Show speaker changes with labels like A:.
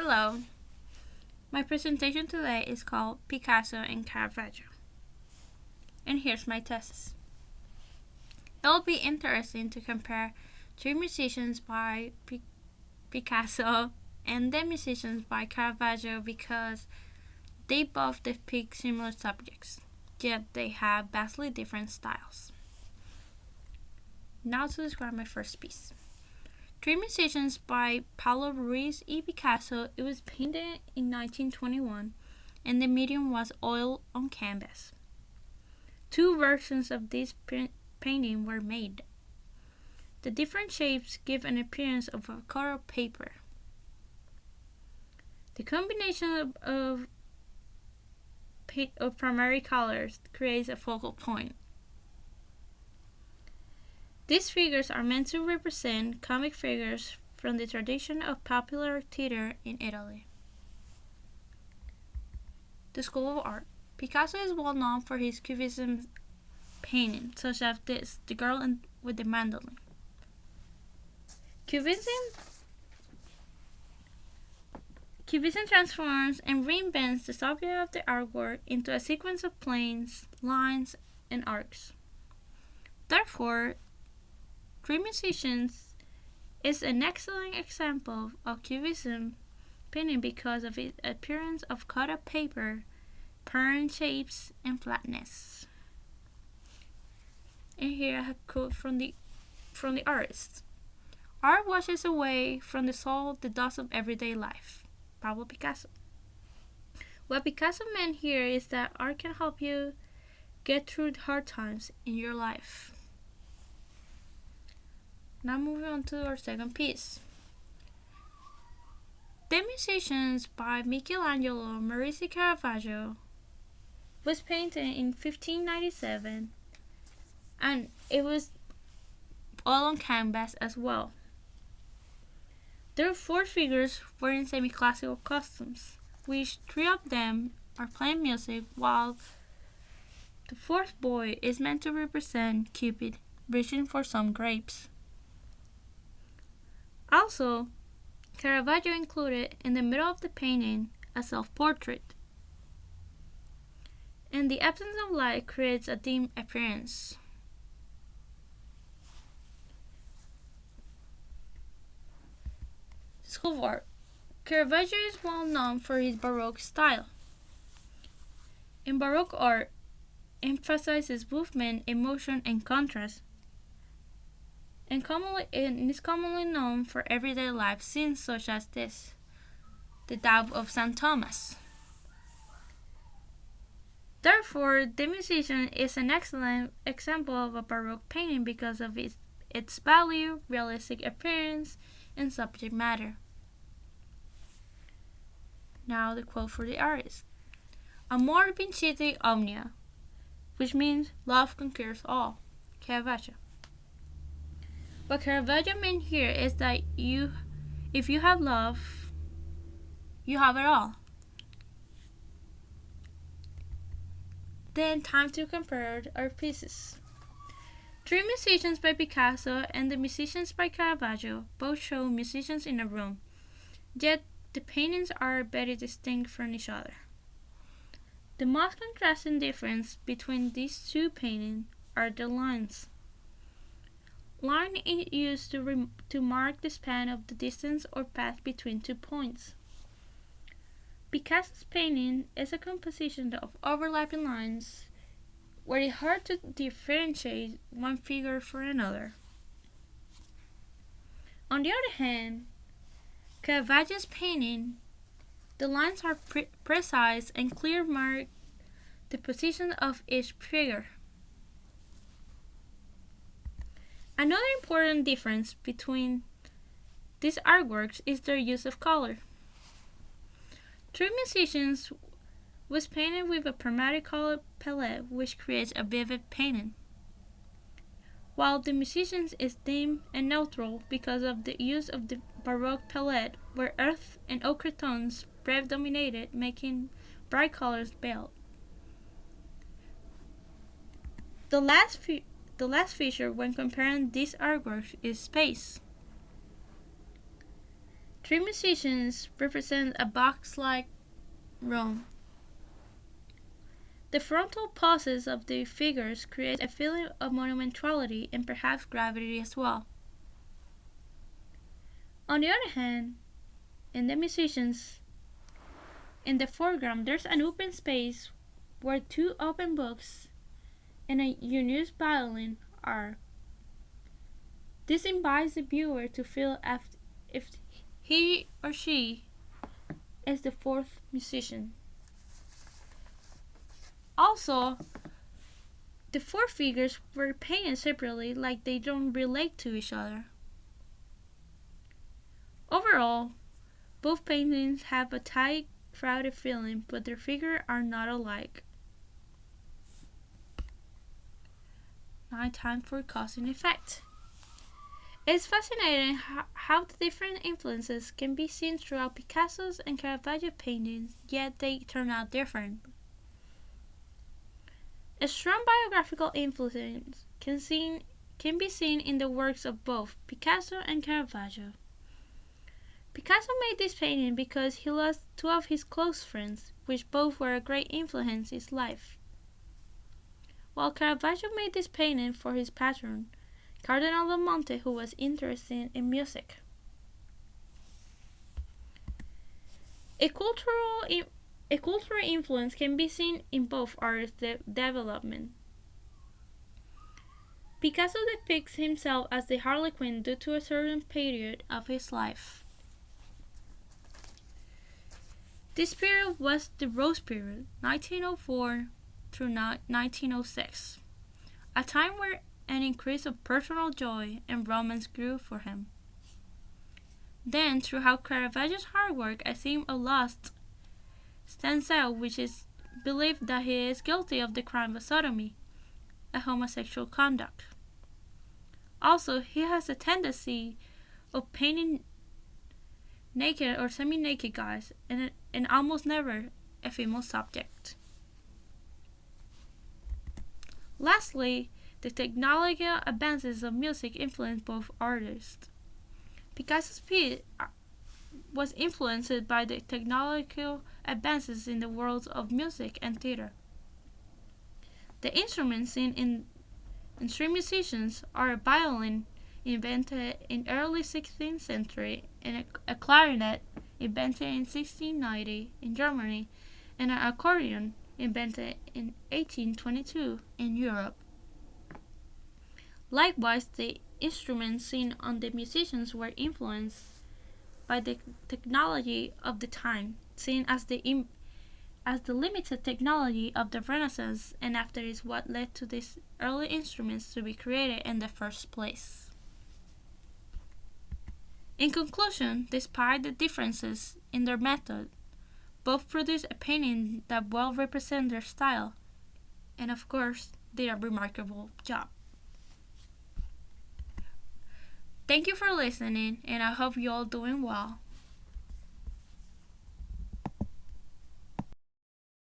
A: Hello, my presentation today is called Picasso and Caravaggio. And here's my thesis. It will be interesting to compare three musicians by Picasso and the musicians by Caravaggio because they both depict similar subjects, yet they have vastly different styles. Now to describe my first piece. Three Musicians by Pablo Ruiz y Picasso. It was painted in 1921 and the medium was oil on canvas. Two versions of this painting were made. The different shapes give an appearance of a colored paper. The combination of primary colors creates a focal point. These figures are meant to represent comic figures from the tradition of popular theater in Italy. The School of Art. Picasso is well known for his Cubism paintings, such as this, The Girl with the Mandolin. Cubism transforms and reinvents the subject of the artwork into a sequence of planes, lines, and arcs. Therefore, Three Musicians is an excellent example of Cubism painting because of its appearance of cut-up paper, parent shapes, and flatness. And here I have a quote from the artist. Art washes away from the soul the dust of everyday life. Pablo Picasso. What Picasso meant here is that art can help you get through hard times in your life. Now moving on to our second piece. The Musicians by Michelangelo Merisi Caravaggio was painted in 1597 and it was all on canvas as well. There are four figures wearing semi-classical costumes, which three of them are playing music while the fourth boy is meant to represent Cupid reaching for some grapes. Also, Caravaggio included in the middle of the painting a self-portrait, and the absence of light creates a dim appearance. School of Art. Caravaggio is well known for his Baroque style. In Baroque art, emphasizes movement, emotion, and contrast, and is commonly known for everyday life scenes such as this, the Dove of St. Thomas. Therefore, The Musician is an excellent example of a Baroque painting because of its value, realistic appearance, and subject matter. Now the quote for the artist. Amor vincite omnia, which means love conquers all. Caravaggio. What Caravaggio meant here is that if you have love, you have it all. Then time to compare our pieces. Three Musicians by Picasso and The Musicians by Caravaggio both show musicians in a room, yet the paintings are very distinct from each other. The most contrasting difference between these two paintings are the lines. Line is used to mark the span of the distance or path between 2 points. Picasso's painting is a composition of overlapping lines where it's hard to differentiate one figure from another. On the other hand, Caravaggio's painting, the lines are precise and clear, mark the position of each figure. Another important difference between these artworks is their use of color. Three Musicians was painted with a primary color palette which creates a vivid painting, while The Musicians is dim and neutral because of the use of the Baroque palette where earth and ochre tones predominated, making bright colors veiled. The last feature when comparing these artworks is space. Three musicians represent a box-like room. The frontal poses of the figures create a feeling of monumentality and perhaps gravity as well. On the other hand, in the musicians, in the foreground there's an open space where two open books and a unused violin are. This invites the viewer to feel if he or she is the fourth musician. Also, the four figures were painted separately, like they don't relate to each other. Overall, both paintings have a tight, crowded feeling, but their figures are not alike. Now time for cause and effect. It's fascinating how the different influences can be seen throughout Picasso's and Caravaggio paintings, yet they turn out different. A strong biographical influence can be seen in the works of both Picasso and Caravaggio. Picasso made this painting because he lost two of his close friends, which both were a great influence in his life. While Caravaggio made this painting for his patron, Cardinal del Monte, who was interested in music. A cultural influence can be seen in both artists' development. Picasso depicts himself as the Harlequin due to a certain period of his life. This period was the Rose period, 1904 through 1906, a time where an increase of personal joy and romance grew for him. Then, throughout Caravaggio's hard work, a theme of lust stands out, which is believed that he is guilty of the crime of sodomy, a homosexual conduct. Also, he has a tendency of painting naked or semi-naked guys and almost never a female subject. Lastly, the technological advances of music influenced both artists. Picasso's piece was influenced by the technological advances in the worlds of music and theater. The instruments seen in three musicians are a violin invented in early 16th century and a clarinet invented in 1690 in Germany and an accordion invented in 1822 in Europe. Likewise, the instruments seen on the musicians were influenced by the technology of the time, seen as the limited technology of the Renaissance, and after is what led to these early instruments to be created in the first place. In conclusion, despite the differences in their method, both produced a painting that well represents their style, and of course, did a remarkable job. Thank you for listening, and I hope you all doing well.